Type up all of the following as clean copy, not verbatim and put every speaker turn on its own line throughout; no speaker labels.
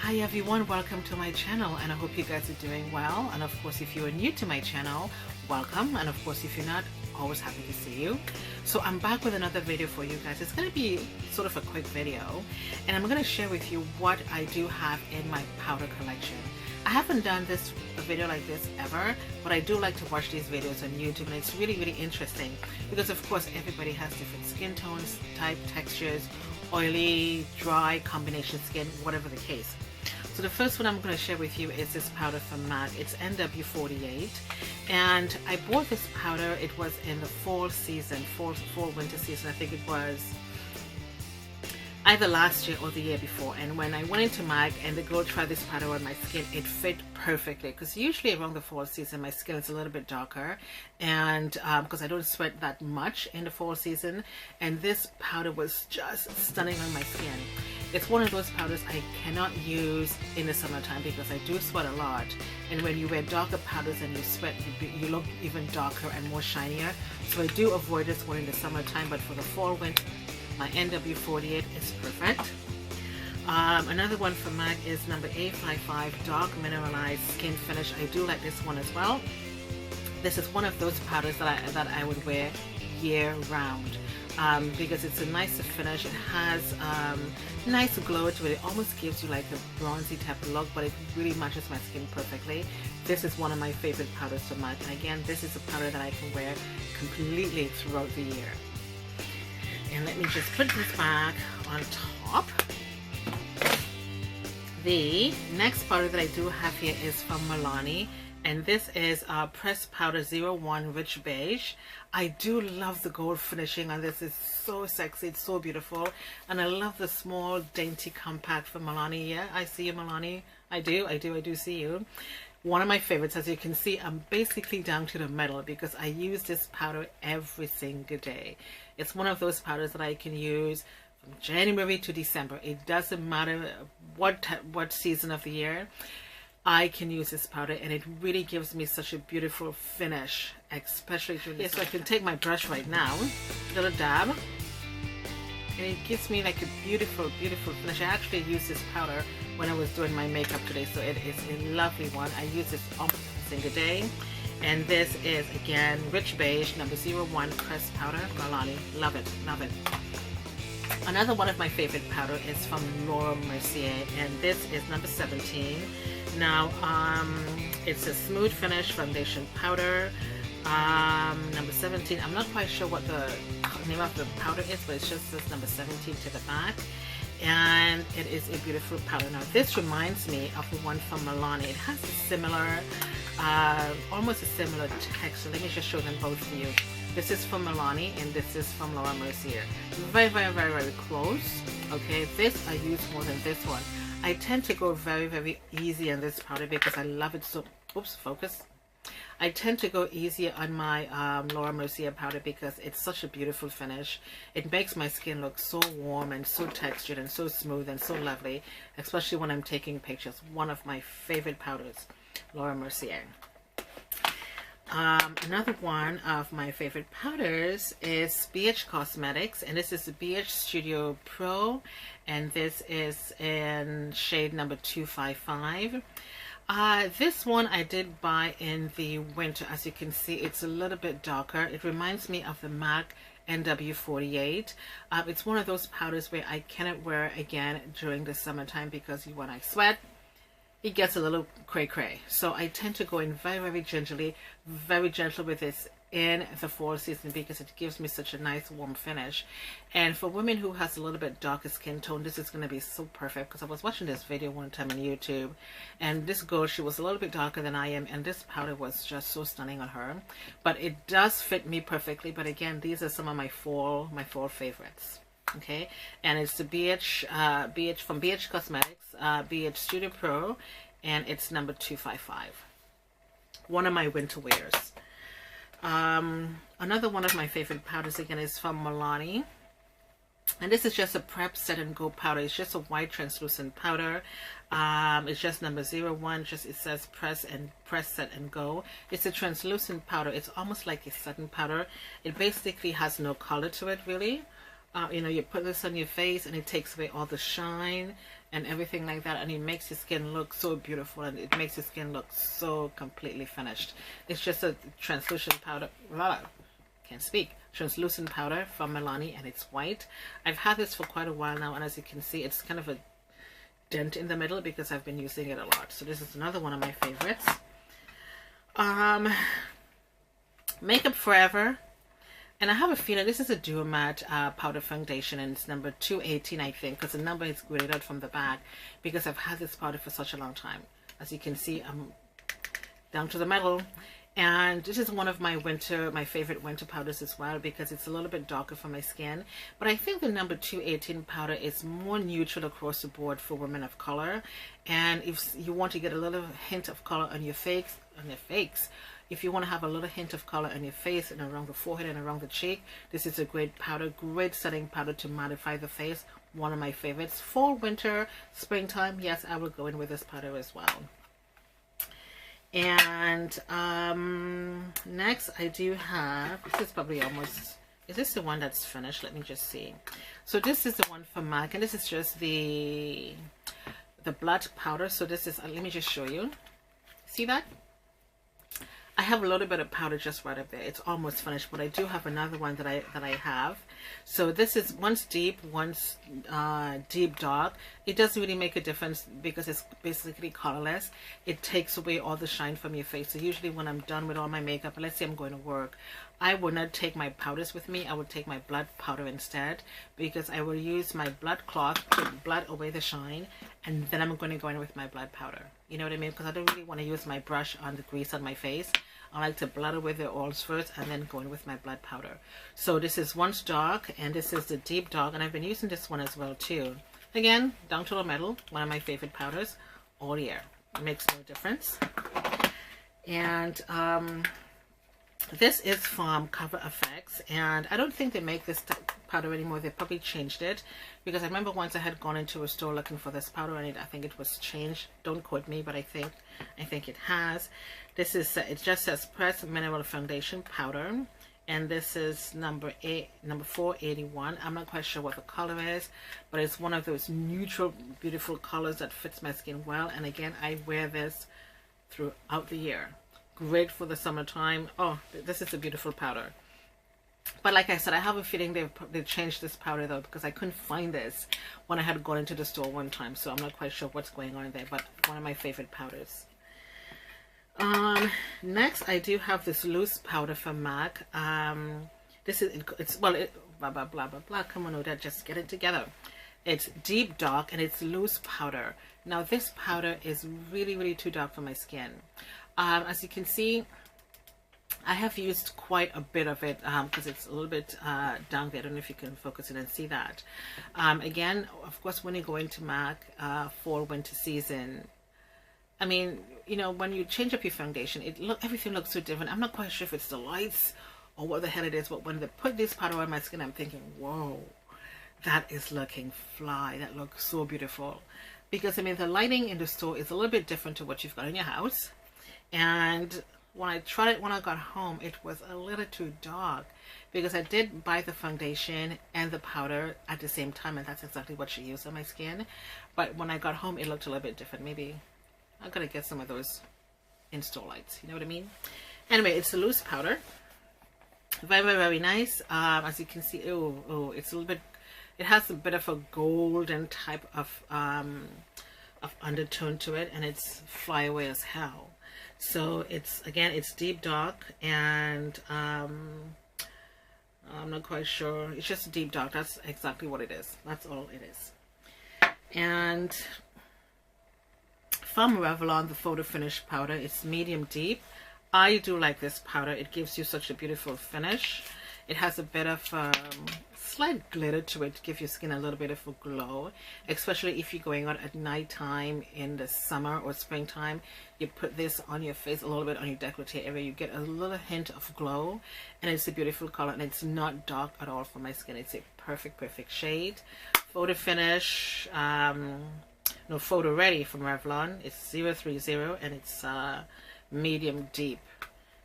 Hi everyone, welcome to my channel, and I hope you guys are doing well. And of course, if you are new to my channel, welcome. And of course, if you're not, always happy to see you. So I'm back with another video for you guys. It's going to be sort of a quick video, and I'm going to share with you what I do have in my powder collection. I haven't done a video like this ever, but I do like to watch these videos on YouTube, and it's really interesting because of course everybody has different skin tones, type, textures, oily, dry, combination skin, whatever the case. So the first one I'm going to share with you is this powder from MAC. It's NW48, and I bought this powder. It was in the fall season, fall winter season. I think it was either last year or the year before. And when I went into MAC and the girl tried this powder on my skin, it fit perfectly, because usually around the fall season my skin is a little bit darker, and because I don't sweat that much in the fall season, and this powder was just stunning on my skin. It's one of those powders I cannot use in the summertime because I do sweat a lot, and when you wear darker powders and you sweat, you look even darker and more shinier. So I do avoid this one in the summertime, but for the fall winter, my NW48 is perfect. Another one from MAC is number A55 Dark Mineralize Skin Finish. I do like this one as well. This is one of those powders that I would wear year round because it's a nicer finish. It has nice glow to it. It almost gives you like a bronzy type of look, but it really matches my skin perfectly. This is one of my favorite powders from MAC, and again, this is a powder that I can wear completely throughout the year. And let me just put this back on top. The next powder that I do have here is from Milani, and this is Pressed Powder 01 Rich Beige. I do love the gold finishing on this. It's so sexy, it's so beautiful, and I love the small dainty compact from Milani. Yeah, I see you, Milani. I do see you. One of my favorites. As you can see, I'm basically down to the metal because I use this powder every single day. It's one of those powders that I can use from January to December. It doesn't matter what season of the year. I can use this powder, and it really gives me such a beautiful finish, especially during the summer. So I can take my brush right now, little dab, and it gives me like a beautiful finish. I actually used this powder when I was doing my makeup today, so it is a lovely one. I use this almost every single day. And this is again Rich Beige number 01 Pressed Powder, Milani. Love it. Another one of my favorite powder is from Mercier, and this is number 17. Now it's a smooth finish foundation powder, number 17. I'm not quite sure what the name of the powder is, but it just says number 17 to the back, and it is a beautiful powder. Now this reminds me of the one from Milani. It has a similar almost a similar texture. Let me just show them both to you. This is from Milani, and this is from Mercier. Very close. Okay, this I use more than this one. I tend to go very easy on this powder because I love it so. Oops, focus. I tend to go easier on my Mercier powder because it's such a beautiful finish. It makes my skin look so warm and so textured and so smooth and so lovely, especially when I'm taking pictures. One of my favorite powders, Mercier. Another one of my favorite powders is Beige Cosmetics, and this is the Beige Studio Pro, and this is in shade number 255. This one I did buy in the winter. As you can see, it's a little bit darker. It reminds me of the MAC NW48. It's one of those powders where I cannot wear again during the summertime because when I sweat, it gets a little cray. So I tend to go in very gingerly, very gentle with this in the fall season because it gives me such a nice warm finish. And for women who has a little bit darker skin tone, this is going to be so perfect, because I was watching this video one time on YouTube, and this girl, she was a little bit darker than I am, and this powder was just so stunning on her. But it does fit me perfectly. But again, these are some of my fall favorites. Okay, and it's the Beige from Beige Cosmetics, Beige Studio Pro, and it's number 255. One of my winter wears. Another one of my favorite powders again is from Milani, and this is just a prep set and go powder. It's just a white translucent powder. It's just number 01. It says press set and go. It's a translucent powder. It's almost like a satin powder. It basically has no color to it really. you know, you put this on your face and it takes away all the shine and everything like that, and it makes your skin look so beautiful, and it makes your skin look so completely finished. It's just a translucent powder. Can't speak. Translucent powder from Milani, and it's white. I've had this for quite a while now, and as you can see, it's kind of a dent in the middle because I've been using it a lot. So this is another one of my favorites. Makeup Forever, and I have a feeling this is a Duo Matte powder foundation, and it's number 218, I think, because the number is graded out from the back, because I've had this powder for such a long time. As you can see, I'm down to the metal. And this is one of my favorite winter powders as well, because it's a little bit darker for my skin. But I think the number 218 powder is more neutral across the board for women of color. And if you want to get a little hint of color on your face, if you want to have a little hint of color on your face and around the forehead and around the cheek, this is a great powder, great setting powder to mattify the face. One of my favorites. Fall, winter, springtime, yes, I will go in with this powder as well. And next I do have, this is probably almost, is this the one that's finished? Let me just see. So this is the one from MAC, and this is just the Blot powder. So this is, let me just show you. See that? I have a little bit of powder just right up there. It's almost finished, but I do have another one that I have. So this is one's deep, one's deep dark. It doesn't really make a difference because it's basically colorless. It takes away all the shine from your face. So usually when I'm done with all my makeup, and let's say I'm going to work, I would not take my powders with me. I would take my Blot powder instead, because I will use my Blot cloth to blot away the shine, and then I'm going to go in with my Blot powder. You know what I mean? Because I don't really want to use my brush on the grease on my face. I like to blot away the oils first and then go in with my Blot powder. So this is one's dark, and this is the deep dark, and I've been using this one as well too. Again, down to the metal, one of my favorite powders all year. It makes no difference. And this is from Cover Effects, and I don't think they make this powder anymore. They probably changed it, because I remember once I had gone into a store looking for this powder, and I think it was changed. Don't quote me, but I think it has. This is it just says Press Mineral Foundation Powder, and this is number 481. I'm not quite sure what the color is, but it's one of those neutral, beautiful colors that fits my skin well. And again, I wear this throughout the year. Great for the summertime. Oh, this is a beautiful powder. But like I said, I have a feeling they changed this powder though, because I couldn't find this when I had gone into the store one time. So I'm not quite sure what's going on there, but one of my favorite powders. Next I do have this loose powder from MAC. This is, blah blah blah blah blah. Come on, Odette, just get it together. It's deep dark, and it's loose powder. Now this powder is really too dark for my skin. As you can see, I have used quite a bit of it because it's a little bit down there. I don't know if you can focus it and see that. Again, of course, when you go into MAC fall winter season, I mean, you know, when you change up your foundation, everything looks so different. I'm not quite sure if it's the lights or what the hell it is, but when they put this powder on my skin, I'm thinking, whoa, that is looking fly. That looks so beautiful. Because, I mean, the lighting in the store is a little bit different to what you've got in your house. And when I tried it when I got home, it was a little too dark, because I did buy the foundation and the powder at the same time, and that's exactly what she used on my skin. But when I got home, it looked a little bit different. Maybe I'm gonna get some of those in-store lights, you know what I mean? Anyway, it's a loose powder, very nice. As you can see, it's a little bit, it has a bit of a golden type of undertone to it, and it's fly away as hell. So it's, again, it's deep dark, and I'm not quite sure. It's just deep dark. That's exactly what it is. That's all it is. And from Revlon, the Photo Finish powder, it's medium deep. I do like this powder. It gives you such a beautiful finish. It has a bit of slight glitter to it to give your skin a little bit of a glow, especially if you're going out at nighttime in the summer or springtime. You put this on your face, a little bit on your décolleté area, you get a little hint of glow, and it's a beautiful color, and it's not dark at all for my skin. It's a perfect shade. Photo Finish, no, Photo Ready from Revlon. It's 030, and it's medium deep,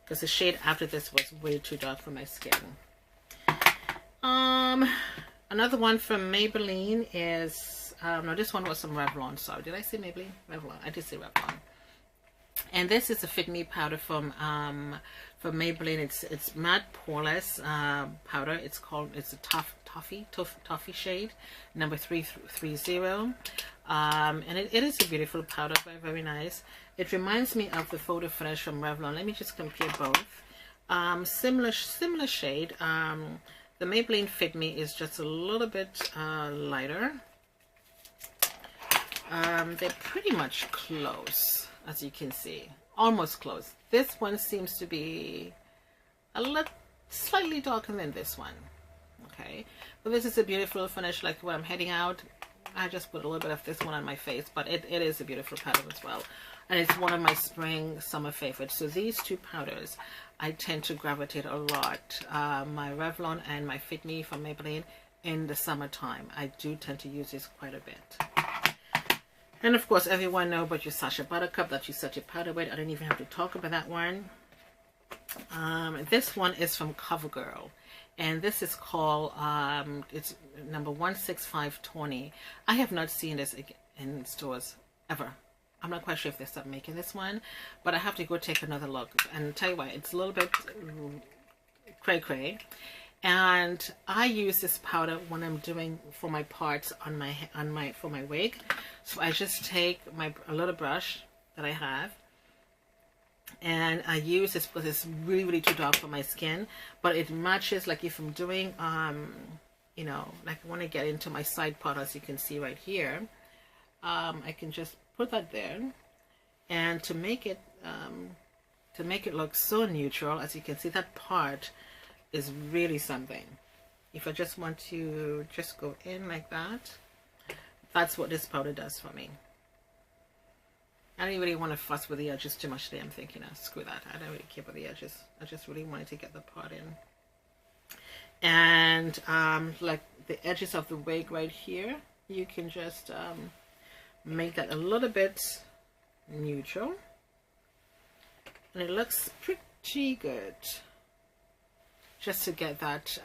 because the shade after this was way too dark for my skin. Another one from Maybelline is, no, this one was from Revlon. Sorry, did I say Maybelline? Revlon. I did say Revlon. And this is a Fit Me powder from Maybelline. It's matte poreless powder. It's a Toffee shade, number 330. And it is a beautiful powder, very, very nice. It reminds me of the Photo Finish from Revlon. Let me just compare both. Similar shade. The Maybelline Fit Me is just a little bit lighter. They're pretty much close, as you can see, almost close. This one seems to be a little slightly darker than this one. Okay, but this is a beautiful finish. Like when I'm heading out, I just put a little bit of this one on my face, but it is a beautiful powder as well, and it's one of my spring summer favorites. So these two powders I tend to gravitate a lot, my Revlon and my Fit Me from Maybelline, in the summertime. I do tend to use this quite a bit. And of course, everyone knows about your Sacha Buttercup that you set your powder with. I don't even have to talk about that one. This one is from Covergirl, and this is called, it's number 16520. I have not seen this in stores ever. I'm not quite sure if they stopped making this one, but I have to go take another look. And tell you what, it's a little bit cray-cray. And I use this powder when I'm doing for my parts on for my wig. So I just take a little brush that I have, and I use this because it's really, really too dark for my skin, but it matches. Like if I'm doing you know, like I want to get into my side part, as you can see right here, I can just put that there, and to make it look so neutral, as you can see, that part is really something. If I just want to just go in like that, that's what this powder does for me. I don't really want to fuss with the edges too much today. I'm thinking, screw that. I don't really care about the edges. I just really wanted to get the part in. And like the edges of the wig right here, you can just make that a little bit neutral, and it looks pretty good. Just to get that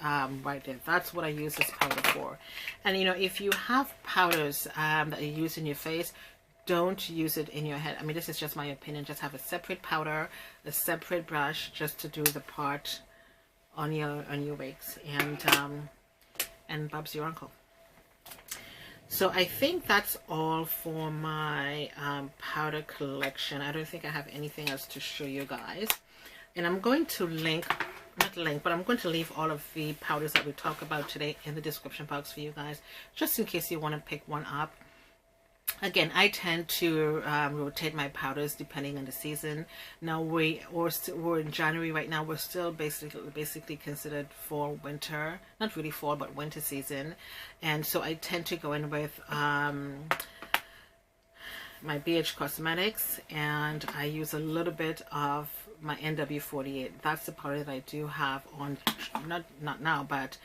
right there. That's what I use this powder for. And you know, if you have powders that you use in your face, don't use it in your head. I mean, this is just my opinion. Just have a separate powder, a separate brush, just to do the part on your wigs, and Bob's your uncle. So I think that's all for my powder collection. I don't think I have anything else to show you guys. And I'm going to but I'm going to leave all of the powders that we talk about today in the description box for you guys, just in case you want to pick one up. Again, I tend to rotate my powders depending on the season. Now we're in January right now. We're still basically considered fall, winter, not really fall, but winter season. And so I tend to go in with my Beige Cosmetics, and I use a little bit of my NW48. That's the powder that I do have on, not now, but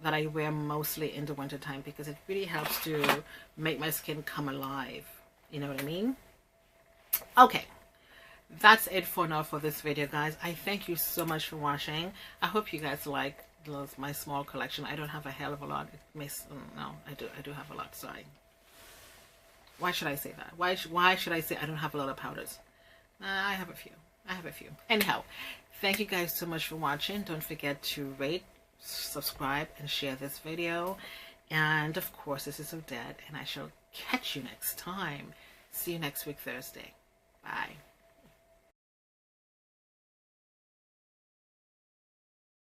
that I wear mostly in the winter time, because it really helps to make my skin come alive. You know what I mean? Okay, that's it for now for this video, guys. I thank you so much for watching. I hope you guys like my small collection. I don't have a hell of a lot. No, I do have a lot. Sorry. Why should I say that? Why should I say I don't have a lot of powders? I have a few. Anyhow, thank you guys so much for watching. Don't forget to rate, subscribe, and share this video. And of course, this is Odette, and I shall catch you next time. See you next week, Thursday. Bye.